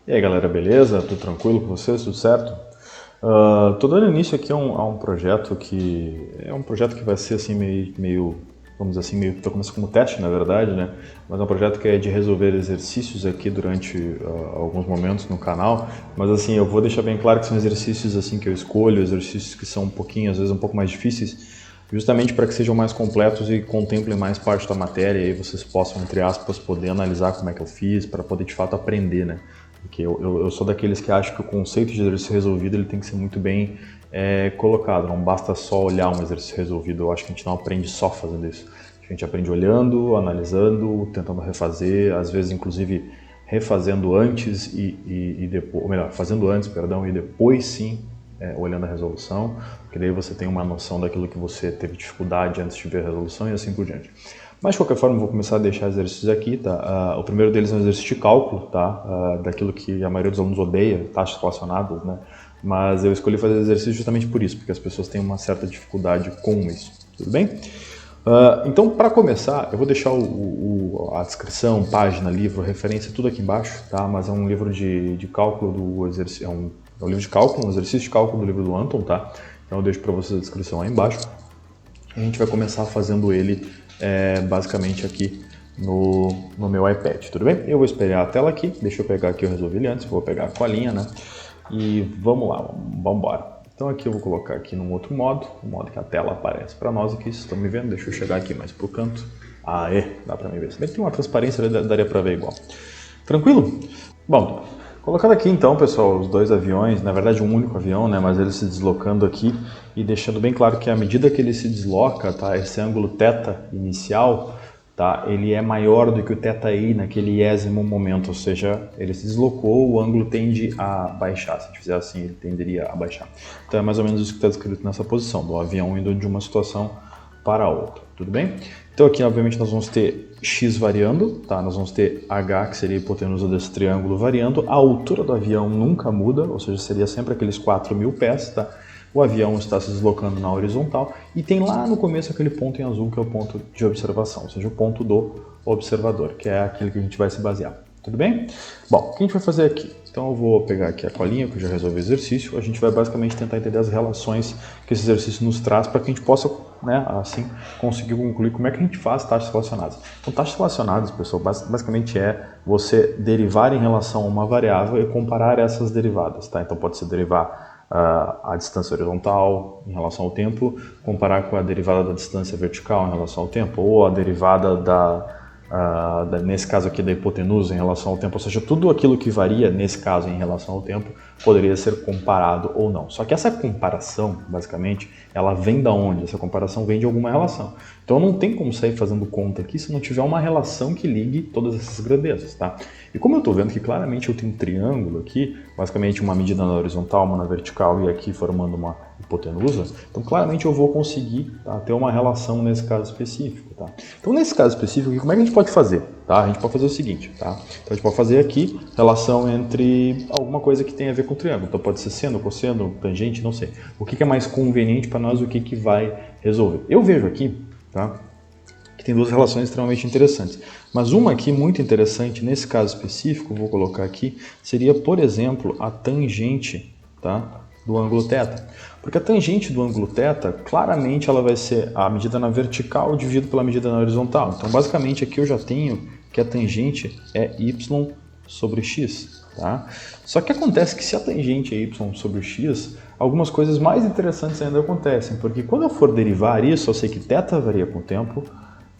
E aí galera, beleza? Tudo tranquilo com vocês? Tudo certo? Tô dando início aqui a um projeto que é um projeto que vai ser assim meio vamos dizer assim, meio tá começando como teste na verdade, né? Mas é um projeto que é de resolver exercícios aqui durante alguns momentos no canal. Mas assim, eu vou deixar bem claro que são exercícios assim que eu escolho, exercícios que são um pouquinho, às vezes um pouco mais difíceis, justamente para que sejam mais completos e contemplem mais parte da matéria e aí vocês possam, entre aspas, poder analisar como é que eu fiz, para poder de fato aprender, né? Porque eu sou daqueles que acham que o conceito de exercício resolvido ele tem que ser muito bem colocado, não basta só olhar um exercício resolvido, eu acho que a gente não aprende só fazendo isso. A gente aprende olhando, analisando, tentando refazer, às vezes inclusive refazendo antes e depois, ou melhor, fazendo antes, perdão, e depois sim olhando a resolução, porque daí você tem uma noção daquilo que você teve dificuldade antes de ver a resolução e assim por diante. Mas de qualquer forma, eu vou começar a deixar exercícios aqui, tá? O primeiro deles é um exercício de cálculo, tá? Daquilo que a maioria dos alunos odeia, taxas relacionadas, né? Mas eu escolhi fazer exercício justamente por isso, porque as pessoas têm uma certa dificuldade com isso, tudo bem? Então, para começar, eu vou deixar a descrição, página, livro, referência, tudo aqui embaixo, tá? Mas é um livro de cálculo do exercício, é um livro de cálculo, um exercício de cálculo do livro do Anton, tá? Então eu deixo para vocês a descrição aí embaixo. A gente vai começar fazendo ele basicamente aqui no meu iPad, tudo bem? Eu vou espelhar a tela aqui, deixa eu pegar aqui, eu resolvi ele antes, vou pegar a colinha, né? E vamos lá, vamos embora. Então aqui eu vou colocar aqui num outro modo, o modo que a tela aparece para nós aqui, vocês estão me vendo? Deixa eu chegar aqui mais pro canto. Dá para me ver. Se bem que tem uma transparência, daria para ver igual. Tranquilo? Bom, colocando aqui então, pessoal, os dois aviões, na verdade um único avião, né, mas ele se deslocando aqui e deixando bem claro que à medida que ele se desloca, tá, esse ângulo θ inicial, tá, ele é maior do que o θi naquele iésimo momento, ou seja, ele se deslocou, o ângulo tende a baixar, se a gente fizer assim, ele tenderia a baixar. Então é mais ou menos isso que está descrito nessa posição, do avião indo de uma situação para outra, tudo bem? Então aqui, obviamente, nós vamos ter x variando, tá? Nós vamos ter h, que seria a hipotenusa desse triângulo, variando. A altura do avião nunca muda, ou seja, seria sempre aqueles 4.000 pés, tá? O avião está se deslocando na horizontal e tem lá no começo aquele ponto em azul que é o ponto de observação, ou seja, o ponto do observador, que é aquele que a gente vai se basear. Tudo bem? Bom, o que a gente vai fazer aqui? Então eu vou pegar aqui a colinha, que eu já resolvi o exercício. A gente vai basicamente tentar entender as relações que esse exercício nos traz para que a gente possa, né, assim, conseguir concluir como é que a gente faz taxas relacionadas. Então taxas relacionadas, pessoal, basicamente é você derivar em relação a uma variável e comparar essas derivadas, tá? Então pode ser derivar a distância horizontal em relação ao tempo, comparar com a derivada da distância vertical em relação ao tempo, ou a derivada nesse caso aqui da hipotenusa em relação ao tempo, ou seja, tudo aquilo que varia nesse caso em relação ao tempo poderia ser comparado ou não. Só que essa comparação, basicamente, ela vem da onde? Essa comparação vem de alguma relação. Então não tem como sair fazendo conta aqui se não tiver uma relação que ligue todas essas grandezas, tá? E como eu estou vendo que claramente eu tenho um triângulo aqui, basicamente uma medida na horizontal, uma na vertical e aqui formando uma hipotenusa, então claramente eu vou conseguir, tá, ter uma relação nesse caso específico, tá? Então nesse caso específico, como é que a gente pode fazer? Tá? A gente pode fazer o seguinte, tá? Então a gente pode fazer aqui relação entre alguma coisa que tem a ver com o triângulo, então pode ser seno, cosseno, tangente, não sei. O que é mais conveniente para nós, o que vai resolver? Eu vejo aqui, tá, que tem duas relações extremamente interessantes, mas uma aqui muito interessante, nesse caso específico, vou colocar aqui, seria, por exemplo, a tangente, tá, do ângulo θ. Porque a tangente do ângulo θ, claramente ela vai ser a medida na vertical dividido pela medida na horizontal. Então, basicamente, aqui eu já tenho que a tangente é y sobre x. Tá? Só que acontece que se a tangente é y sobre x, algumas coisas mais interessantes ainda acontecem. Porque quando eu for derivar isso, eu sei que θ varia com o tempo,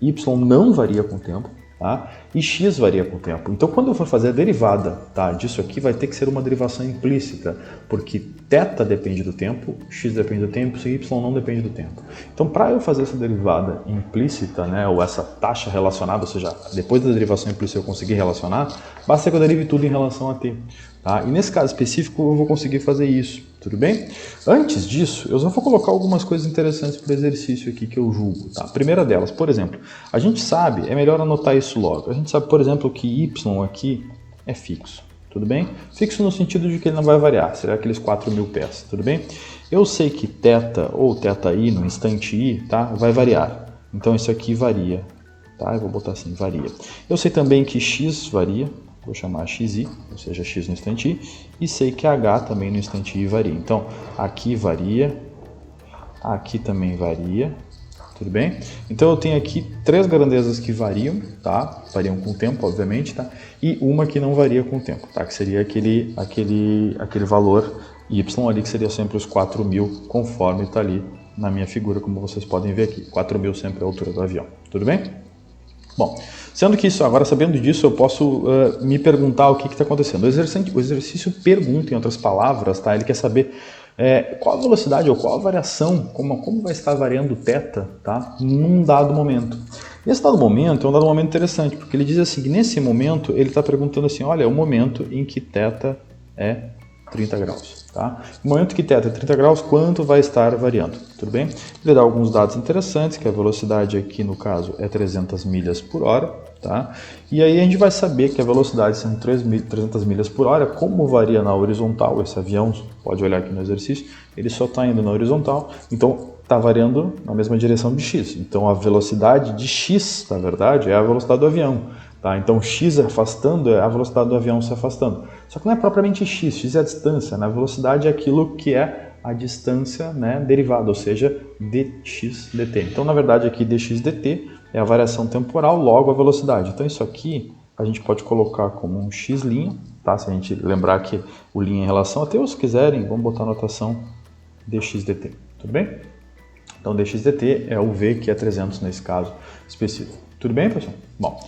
y não varia com o tempo, tá? E x varia com o tempo. Então, quando eu for fazer a derivada, tá, disso aqui, vai ter que ser uma derivação implícita, porque θ depende do tempo, x depende do tempo, e y não depende do tempo. Então, para eu fazer essa derivada implícita, né, ou essa taxa relacionada, ou seja, depois da derivação implícita eu conseguir relacionar, basta que eu derive tudo em relação a t. Tá? E nesse caso específico eu vou conseguir fazer isso, tudo bem? Antes disso, eu só vou colocar algumas coisas interessantes para o exercício aqui que eu julgo. Tá? A primeira delas, por exemplo, a gente sabe, é melhor anotar isso logo, a gente sabe, por exemplo, que y aqui é fixo, tudo bem? Fixo no sentido de que ele não vai variar, será aqueles 4.000 pés, tudo bem? Eu sei que θ ou θi no instante i, tá, vai variar, então isso aqui varia, tá? Eu vou botar assim, varia. Eu sei também que x varia, vou chamar xi, ou seja, x no instante i, e sei que h também no instante i varia. Então, aqui varia, aqui também varia, tudo bem? Então eu tenho aqui 3 grandezas que variam, tá? Variam com o tempo, obviamente, tá? E uma que não varia com o tempo, tá? Que seria aquele valor y ali, que seria sempre os 4.000, conforme está ali na minha figura, como vocês podem ver aqui. 4.000 sempre é a altura do avião, tudo bem? Bom, sendo que isso, agora sabendo disso, eu posso me perguntar o que está acontecendo. O exercício pergunta, em outras palavras, tá? Ele quer saber qual a velocidade ou qual a variação, como vai estar variando o θ, tá? Num dado momento. Esse dado momento é um dado momento interessante, porque ele diz assim, que nesse momento ele está perguntando assim, olha, é o momento em que θ é 30 graus. Tá? No momento que θ é 30 graus, quanto vai estar variando? Tudo bem? Ele dá alguns dados interessantes, que a velocidade aqui no caso é 300 milhas por hora. Tá? E aí a gente vai saber que a velocidade sendo 300 milhas por hora, como varia na horizontal, esse avião, pode olhar aqui no exercício, ele só está indo na horizontal, então está variando na mesma direção de x. Então a velocidade de x, na verdade, é a velocidade do avião. Tá? Então x afastando é a velocidade do avião se afastando. Só que não é propriamente x é a distância, né? A velocidade é aquilo que é a distância, né, derivada, ou seja, dx dt. Então, na verdade, aqui dx dt é a variação temporal, logo a velocidade. Então, isso aqui a gente pode colocar como um x', tá? Se a gente lembrar que o linha em relação, até se quiserem, vamos botar a notação dx dt, tudo bem? Então, dx dt é o v, que é 300 nesse caso específico. Tudo bem, pessoal? Bom,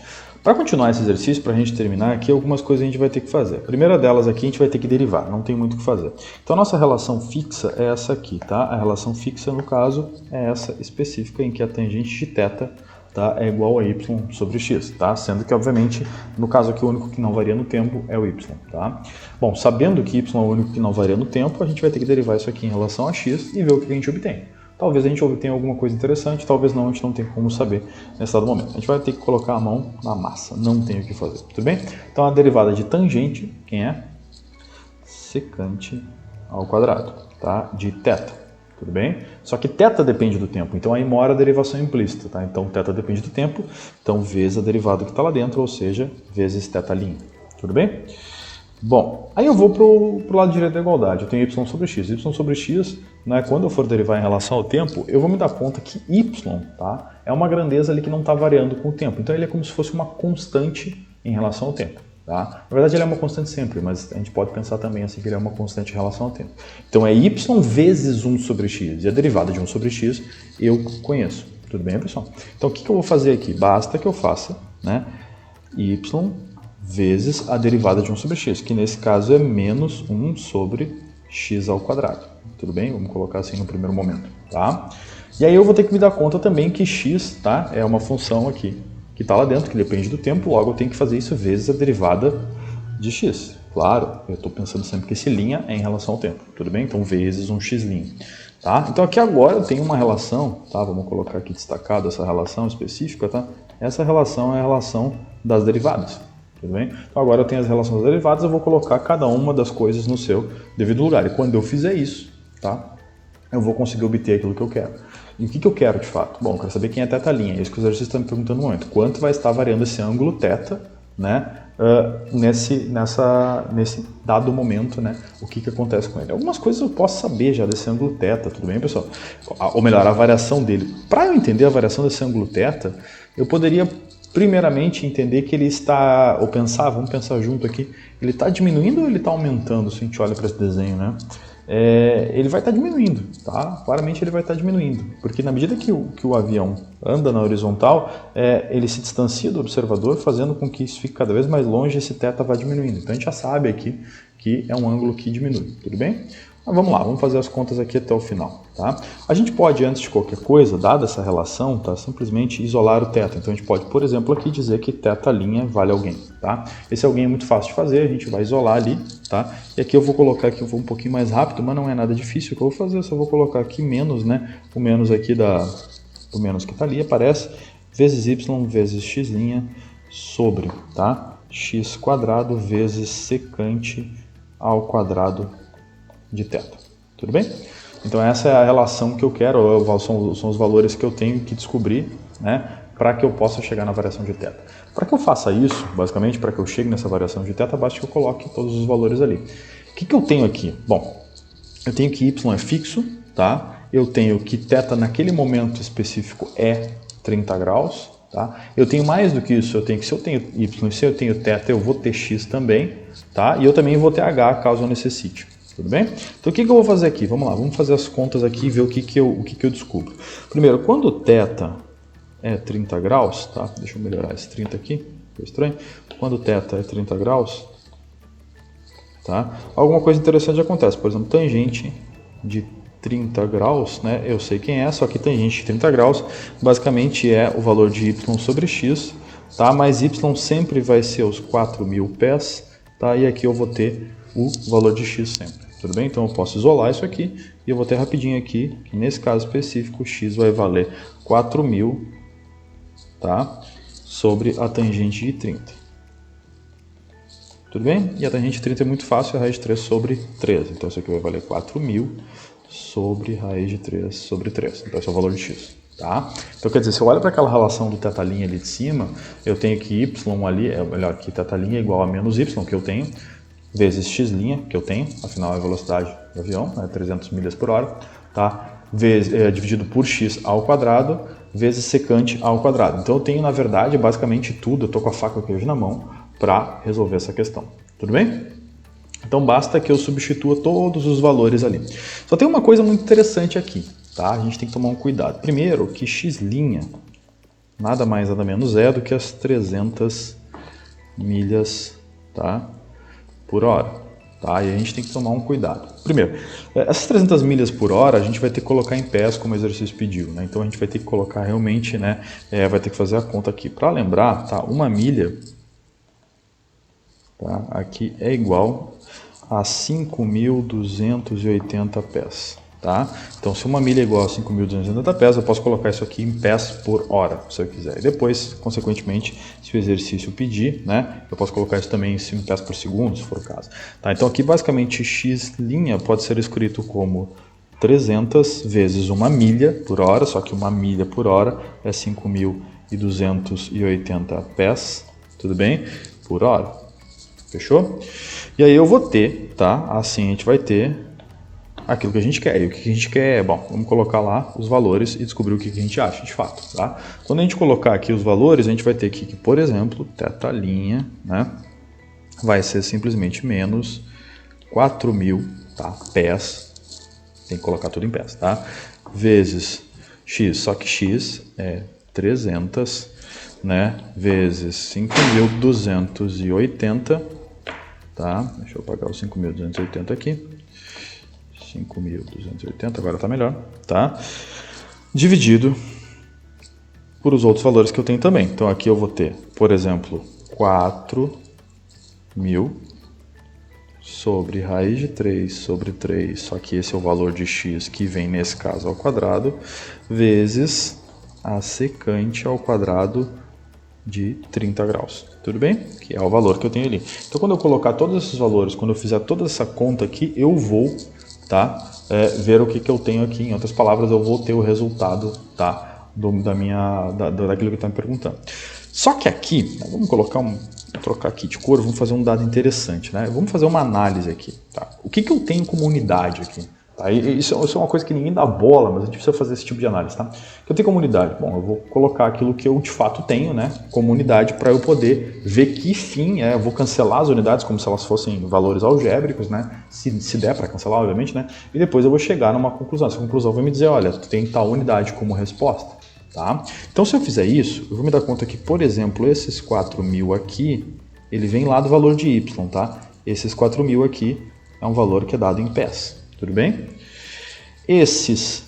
para continuar esse exercício, para a gente terminar aqui, algumas coisas a gente vai ter que fazer. A primeira delas aqui a gente vai ter que derivar, não tem muito o que fazer. Então a nossa relação fixa é essa aqui, tá? A relação fixa, no caso, é essa específica em que a tangente de θ, tá, é igual a y sobre x, tá? Sendo que, obviamente, no caso aqui o único que não varia no tempo é o y, tá? Bom, sabendo que y é o único que não varia no tempo, a gente vai ter que derivar isso aqui em relação a x e ver o que a gente obtém. Talvez a gente obtenha alguma coisa interessante, talvez não, a gente não tem como saber nesse dado momento. A gente vai ter que colocar a mão na massa, não tem o que fazer, tudo bem? Então a derivada de tangente, quem é? Secante ao quadrado, tá? De θ, tudo bem? Só que θ depende do tempo, então aí mora a derivação implícita, tá? Então θ depende do tempo, então vezes a derivada que está lá dentro, ou seja, vezes θ', tudo bem? Bom, aí eu vou para o lado direito da igualdade, eu tenho y sobre x. Y sobre x, né, quando eu for derivar em relação ao tempo, eu vou me dar conta que y, tá, é uma grandeza ali que não está variando com o tempo. Então ele é como se fosse uma constante em relação ao tempo. Tá? Na verdade ele é uma constante sempre, mas a gente pode pensar também assim que ele é uma constante em relação ao tempo. Então é y vezes 1 sobre x, e a derivada de 1 sobre x eu conheço. Tudo bem, pessoal? Então o que eu vou fazer aqui? Basta que eu faça, né, y vezes a derivada de 1 sobre x, que nesse caso é menos 1 sobre x ao quadrado. Tudo bem? Vamos colocar assim no primeiro momento, tá? E aí eu vou ter que me dar conta também que x, tá, é uma função aqui que está lá dentro, que depende do tempo, logo eu tenho que fazer isso vezes a derivada de x. Claro, eu estou pensando sempre que esse linha é em relação ao tempo, tudo bem? Então vezes um x', tá? Então aqui agora eu tenho uma relação, tá? Vamos colocar aqui destacado essa relação específica, tá? Essa relação é a relação das derivadas. Tudo bem? Então agora eu tenho as relações derivadas, eu vou colocar cada uma das coisas no seu devido lugar. E quando eu fizer isso, tá, eu vou conseguir obter aquilo que eu quero. E o que eu quero de fato? Bom, eu quero saber quem é θ'. É isso que o exercício está me perguntando no momento. Quanto vai estar variando esse ângulo θ, né, nesse dado momento, né, o que acontece com ele. Algumas coisas eu posso saber já desse ângulo θ, tudo bem, pessoal? Ou melhor, a variação dele. Para eu entender a variação desse ângulo θ, eu poderia primeiramente entender que ele está, ou pensar, vamos pensar junto aqui, ele está diminuindo ou ele está aumentando, se a gente olha para esse desenho, né? Ele vai estar diminuindo, tá? Claramente ele vai estar diminuindo, porque na medida que o avião anda na horizontal, ele se distancia do observador, fazendo com que isso fique cada vez mais longe e esse θ vai diminuindo. Então a gente já sabe aqui que é um ângulo que diminui, tudo bem? Mas vamos lá, vamos fazer as contas aqui até o final, tá? A gente pode, antes de qualquer coisa, dada essa relação, tá, simplesmente isolar o θ. Então a gente pode, por exemplo, aqui dizer que θ' vale alguém, tá? Esse alguém é muito fácil de fazer, a gente vai isolar ali, tá? E aqui eu vou colocar aqui, eu vou um pouquinho mais rápido, mas não é nada difícil o que eu vou fazer, eu só vou colocar aqui menos, né? O menos aqui o menos que está ali aparece, vezes y vezes x' sobre, tá? X quadrado vezes secante ao quadrado de θ. Tudo bem? Então essa é a relação que eu quero, são os valores que eu tenho que descobrir, né, para que eu possa chegar na variação de θ. Para que eu faça isso, basicamente, para que eu chegue nessa variação de θ, basta que eu coloque todos os valores ali. O que eu tenho aqui? Bom, eu tenho que y é fixo, tá? Eu tenho que θ naquele momento específico é 30 graus, tá? Eu tenho mais do que isso, eu tenho que se eu tenho y e se eu tenho θ, eu vou ter x também, tá? E eu também vou ter h caso eu necessite. Tudo bem? Então o que eu vou fazer aqui? Vamos lá, vamos fazer as contas aqui e ver o que eu descubro. Primeiro, quando θ é 30 graus, tá? Deixa eu melhorar esse 30 aqui, ficou estranho. Quando θ é 30 graus, tá? Alguma coisa interessante acontece, por exemplo, tangente de 30 graus, né? Eu sei quem é, só que tangente de 30 graus basicamente é o valor de y sobre x, tá? Mas y sempre vai ser os 4.000 pés, tá? E aqui eu vou ter o valor de x sempre. Tudo bem? Então eu posso isolar isso aqui e eu vou ter rapidinho aqui, que nesse caso específico, x vai valer 4.000, tá? Sobre a tangente de 30. Tudo bem? E a tangente de 30 é muito fácil, é a raiz de 3 sobre 3. Então isso aqui vai valer 4.000 sobre raiz de 3 sobre 3. Então esse é o valor de x. Tá? Então quer dizer, se eu olho para aquela relação do θ' ali de cima, eu tenho que y ali, melhor que θ' é igual a menos y, que eu tenho, vezes x', que eu tenho, afinal é a velocidade do avião, 300 milhas por hora, tá? Dividido por x ao quadrado, vezes secante ao quadrado. Então eu tenho, na verdade, basicamente tudo, eu estou com a faca aqui hoje na mão, para resolver essa questão. Tudo bem? Então basta que eu substitua todos os valores ali. Só tem uma coisa muito interessante aqui, tá? A gente tem que tomar um cuidado. Primeiro, que x' nada mais nada menos é do que as 300 milhas, tá? Por hora, tá? E a gente tem que tomar um cuidado. Primeiro, essas 300 milhas por hora a gente vai ter que colocar em pés como o exercício pediu, né? Então a gente vai ter que colocar realmente, né? Vai ter que fazer a conta aqui. Para lembrar, tá? Uma milha, tá? Aqui é igual a 5.280 pés. Tá? Então, se uma milha é igual a 5.280 pés, eu posso colocar isso aqui em pés por hora, se eu quiser. E depois, consequentemente, se o exercício pedir, né, eu posso colocar isso também em pés por segundo, se for o caso. Tá? Então, aqui, basicamente, x' pode ser escrito como 300 vezes uma milha por hora, só que uma milha por hora é 5.280 pés, tudo bem? Por hora. Fechou? E aí eu vou ter, tá? Assim a gente vai ter aquilo que a gente quer. E o que a gente quer é, bom, vamos colocar lá os valores e descobrir o que a gente acha de fato, tá? Quando a gente colocar aqui os valores, a gente vai ter aqui que, por exemplo, θ', né, vai ser simplesmente menos 4.000, tá? Pés, tem que colocar tudo em pés, tá? Vezes x, só que x é 300, né, vezes 5.280, tá? Deixa eu apagar os 5.280 aqui. 5.280, agora está melhor, tá? Dividido por os outros valores que eu tenho também. Então aqui eu vou ter, por exemplo, 4.000 sobre raiz de 3 sobre 3, só que esse é o valor de x que vem nesse caso ao quadrado, vezes a secante ao quadrado de 30 graus. Tudo bem? Que é o valor que eu tenho ali. Então quando eu colocar todos esses valores, quando eu fizer toda essa conta aqui, eu vou, tá? Ver o que eu tenho aqui. Em outras palavras, eu vou ter o resultado, tá? Daquilo que está me perguntando. Só que aqui, né, vamos trocar aqui de cor, vamos fazer um dado interessante, né? Vamos fazer uma análise aqui, tá? O que eu tenho como unidade aqui? Tá? Isso é uma coisa que ninguém dá bola, mas a gente precisa fazer esse tipo de análise, tá? O que eu tenho como unidade? Bom, eu vou colocar aquilo que eu de fato tenho, né, como unidade para eu poder ver que fim eu vou cancelar as unidades como se elas fossem valores algébricos, né? Se der para cancelar, obviamente, né? E depois eu vou chegar numa conclusão. Essa conclusão vai me dizer, olha, tu tem tal unidade como resposta, tá? Então, se eu fizer isso, eu vou me dar conta que, por exemplo, esses 4.000 aqui, ele vem lá do valor de y, tá? Esses 4.000 aqui é um valor que é dado em pés. Tudo bem? Esses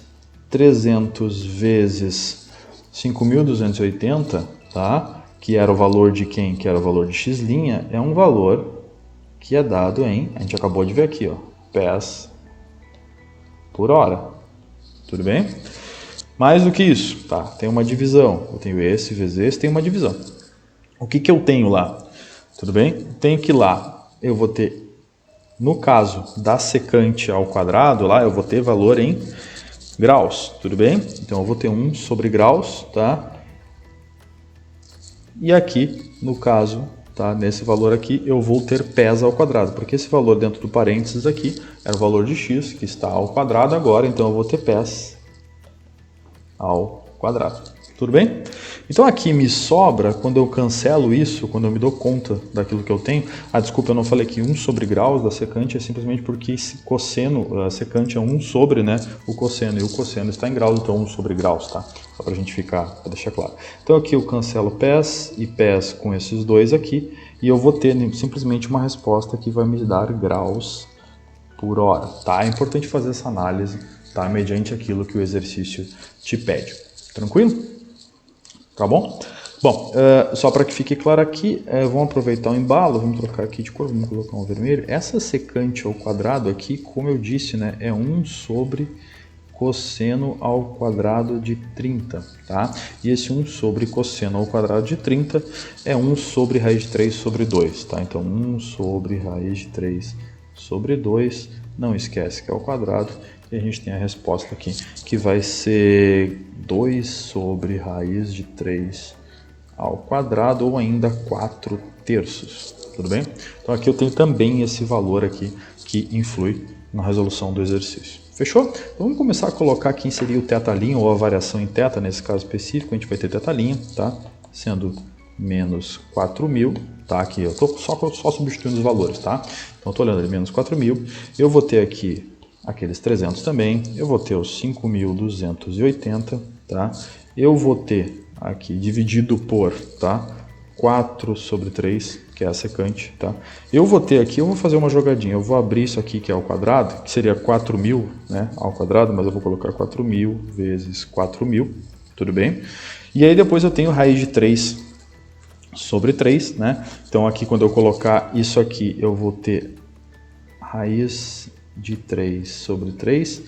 300 vezes 5.280, tá? Que era o valor de quem? Que era o valor de x', é um valor que é dado em, a gente acabou de ver aqui, ó, pés por hora. Tudo bem? Mais do que isso, tá? Tem uma divisão. Eu tenho esse vezes esse, tem uma divisão. O que eu tenho lá? Tudo bem? Tenho que lá, eu vou ter, no caso da secante ao quadrado, lá eu vou ter valor em graus, tudo bem? Então eu vou ter 1 sobre graus, tá? E aqui, no caso, tá, nesse valor aqui, eu vou ter pés ao quadrado, porque esse valor dentro do parênteses aqui era o valor de x, que está ao quadrado agora, então eu vou ter pés ao quadrado. Tudo bem? Então aqui me sobra, quando eu cancelo isso, quando eu me dou conta daquilo que eu tenho, desculpa, eu não falei que 1 sobre graus da secante é simplesmente porque esse cosseno, a secante é 1 sobre, né, o cosseno, e o cosseno está em graus, então 1 sobre graus, tá? Só pra gente para deixar claro. Então aqui eu cancelo pés e pés com esses dois aqui, e eu vou ter simplesmente uma resposta que vai me dar graus por hora, tá? É importante fazer essa análise, tá? Mediante aquilo que o exercício te pede. Tranquilo? Tá bom? Bom, só para que fique claro aqui, vamos aproveitar o embalo, vamos trocar aqui de cor, vamos colocar um vermelho. Essa secante ao quadrado aqui, como eu disse, né, é 1 sobre cosseno ao quadrado de 30, tá? E esse 1 sobre cosseno ao quadrado de 30 é 1 sobre raiz de 3 sobre 2, tá? Então 1 sobre raiz de 3 sobre 2, não esquece que é ao quadrado, e a gente tem a resposta aqui, que vai ser 2 sobre raiz de 3 ao quadrado, ou ainda 4 terços, tudo bem? Então aqui eu tenho também esse valor aqui, que influi na resolução do exercício. Fechou? Então vamos começar a colocar quem seria o θ', ou a variação em θ, nesse caso específico, a gente vai ter θ', tá? Sendo menos 4.000, tá? Aqui eu estou só substituindo os valores, tá? Então eu estou olhando ali, menos 4.000, eu vou ter aqui aqueles 300 também, eu vou ter os 5.280, tá? Eu vou ter aqui dividido por, tá? 4 sobre 3, que é a secante, tá? Eu vou ter aqui, eu vou fazer uma jogadinha, eu vou abrir isso aqui que é ao quadrado, que seria 4.000, né, ao quadrado, mas eu vou colocar 4.000 vezes 4.000, tudo bem? E aí depois eu tenho raiz de 3 sobre 3, né? Então aqui quando eu colocar isso aqui, eu vou ter raiz de 3 sobre 3.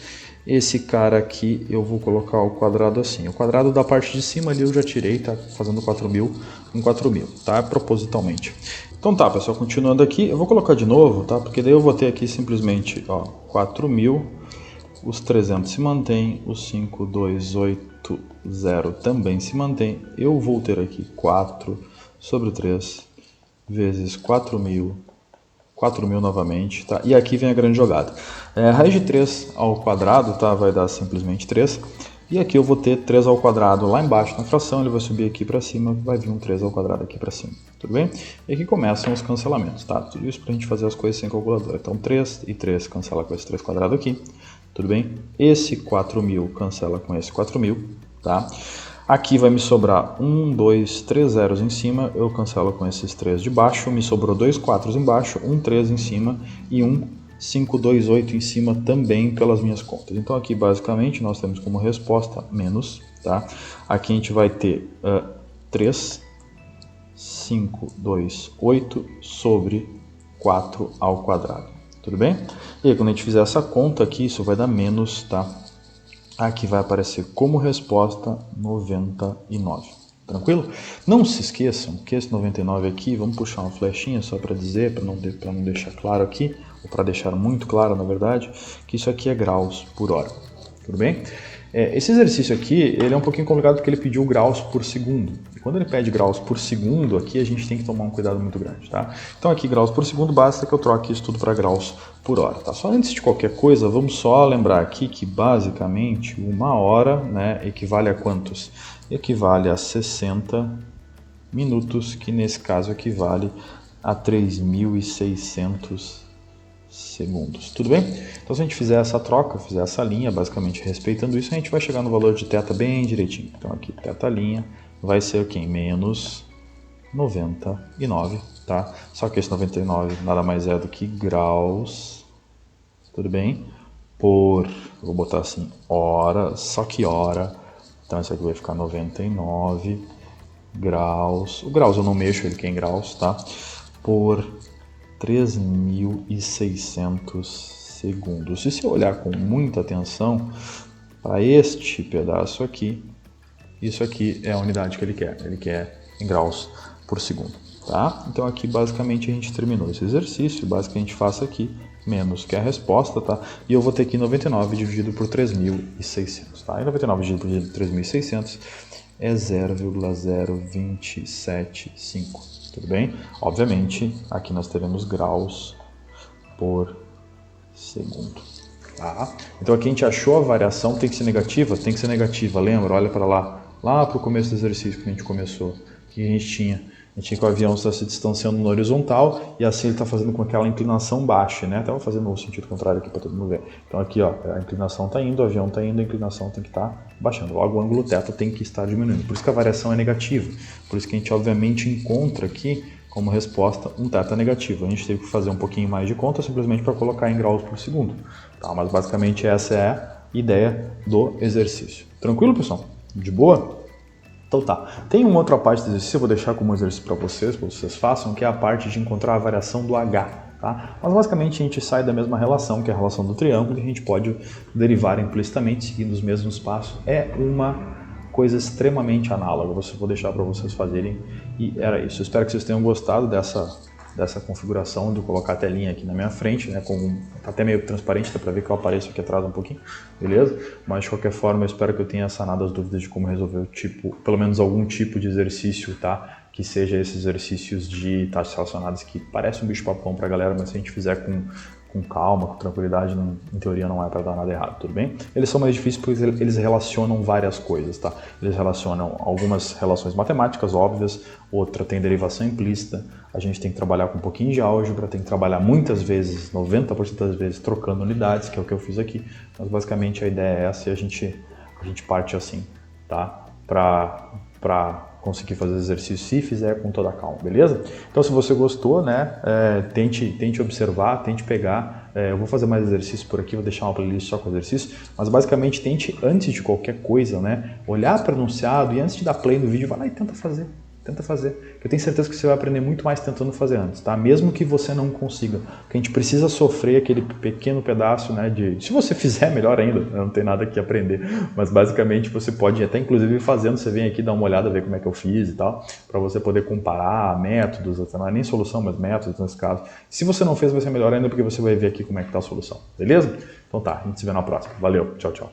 Esse cara aqui eu vou colocar ao quadrado assim. O quadrado da parte de cima ali eu já tirei, tá fazendo 4.000 em 4.000, tá? Propositalmente. Então tá, pessoal, continuando aqui, eu vou colocar de novo, tá? Porque daí eu vou ter aqui simplesmente, ó, 4.000, os 300 se mantém, os 5.280 também se mantém. Eu vou ter aqui 4 sobre 3 vezes 4.000, 4.000 novamente, tá? E aqui vem a grande jogada. Raiz de 3 ao quadrado, tá? Vai dar simplesmente 3. E aqui eu vou ter 3 ao quadrado lá embaixo na fração, ele vai subir aqui para cima, vai vir um 3 ao quadrado aqui para cima, tudo bem? E aqui começam os cancelamentos, tá? Tudo isso para a gente fazer as coisas sem calculadora. Então 3 e 3 cancela com esse 3 quadrado aqui, tudo bem? Esse 4.000 cancela com esse 4.000, tá? Aqui vai me sobrar 1, 2, 3 zeros em cima, eu cancelo com esses 3 de baixo, me sobrou 2 4 embaixo, 1 3 em cima e 1 5, 2, 8 em cima também pelas minhas contas. Então aqui basicamente nós temos como resposta menos, tá? Aqui a gente vai ter 3, 5, 2, 8 sobre 4 ao quadrado, tudo bem? E aí quando a gente fizer essa conta aqui, isso vai dar menos, tá? Aqui vai aparecer como resposta 99, tranquilo? Não se esqueçam que esse 99 aqui, vamos puxar uma flechinha só para dizer, para não deixar claro aqui, ou para deixar muito claro na verdade, que isso aqui é graus por hora, tudo bem? Esse exercício aqui, ele é um pouquinho complicado porque ele pediu graus por segundo. E quando ele pede graus por segundo, aqui a gente tem que tomar um cuidado muito grande, tá? Então aqui graus por segundo, basta que eu troque isso tudo para graus por hora, tá? Só antes de qualquer coisa, vamos só lembrar aqui que basicamente 1 hora, né, equivale a quantos? Equivale a 60 minutos, que nesse caso equivale a 3.600 segundos, tudo bem? Então se a gente fizer essa troca, fizer essa linha, basicamente respeitando isso, a gente vai chegar no valor de θ bem direitinho. Então aqui θ' vai ser o quê? Menos 99, tá? Só que esse 99 nada mais é do que graus, tudo bem? Por, vou botar assim, hora, só que hora, então isso aqui vai ficar 99 graus, o graus eu não mexo, ele que é em graus, tá? Por 3.600 segundos. E se eu olhar com muita atenção para este pedaço aqui, isso aqui é a unidade que ele quer em graus por segundo, tá? Então aqui basicamente a gente terminou esse exercício, basicamente faço aqui menos que a resposta, tá? E eu vou ter aqui 99 dividido por 3.600, tá? E 99 dividido por 3.600 é 0,0275, tudo bem? Obviamente, aqui nós teremos graus por segundo. Tá? Então aqui a gente achou a variação, tem que ser negativa? Tem que ser negativa, lembra? Olha para lá para o começo do exercício que a gente começou. O que a gente tinha? A gente tinha que o avião está se distanciando na horizontal e assim ele está fazendo com aquela inclinação baixa, né? Até vou fazer no sentido contrário aqui para todo mundo ver. Então aqui, ó, a inclinação está indo, o avião está indo, a inclinação tem que estar baixando. Logo o ângulo θ tem que estar diminuindo. Por isso que a variação é negativa. Por isso que a gente obviamente encontra aqui como resposta um θ negativo. A gente teve que fazer um pouquinho mais de conta simplesmente para colocar em graus por segundo. Tá? Mas basicamente essa é a ideia do exercício. Tranquilo, pessoal? De boa? Então tá. Tem uma outra parte do exercício, eu vou deixar como exercício para vocês façam, que é a parte de encontrar a variação do H. Tá? Mas basicamente a gente sai da mesma relação, que é a relação do triângulo, e a gente pode derivar implicitamente seguindo os mesmos passos. É uma coisa extremamente análoga, vou deixar para vocês fazerem e era isso. Eu espero que vocês tenham gostado dessa configuração de colocar a telinha aqui na minha frente, né, tá até meio transparente, dá para ver que eu apareço aqui atrás um pouquinho, beleza? Mas de qualquer forma eu espero que eu tenha sanado as dúvidas de como resolver pelo menos algum tipo de exercício, tá? Que seja esses exercícios de taxas relacionadas que parece um bicho-papão para a galera, mas se a gente fizer com calma, com tranquilidade, em teoria não é para dar nada errado, tudo bem? Eles são mais difíceis porque eles relacionam várias coisas, tá? Eles relacionam algumas relações matemáticas óbvias, outra tem derivação implícita, a gente tem que trabalhar com um pouquinho de álgebra, tem que trabalhar muitas vezes, 90% das vezes, trocando unidades, que é o que eu fiz aqui, mas basicamente a ideia é essa e a gente parte assim, tá? Para conseguir fazer exercício se fizer com toda a calma, beleza? Então se você gostou, né, tente observar, tente pegar, eu vou fazer mais exercícios por aqui, vou deixar uma playlist só com exercício, mas basicamente tente, antes de qualquer coisa, né, olhar para o enunciado e antes de dar play no vídeo, vai lá e tenta fazer. Eu tenho certeza que você vai aprender muito mais tentando fazer antes, tá? Mesmo que você não consiga, porque a gente precisa sofrer aquele pequeno pedaço, né, se você fizer, melhor ainda, não tem nada que aprender, mas basicamente você pode até inclusive ir fazendo, você vem aqui dar uma olhada, ver como é que eu fiz e tal, para você poder comparar métodos, não é nem solução, mas métodos nesse caso. Se você não fez, vai ser melhor ainda porque você vai ver aqui como é que tá a solução, beleza? Então tá, a gente se vê na próxima. Valeu, tchau, tchau.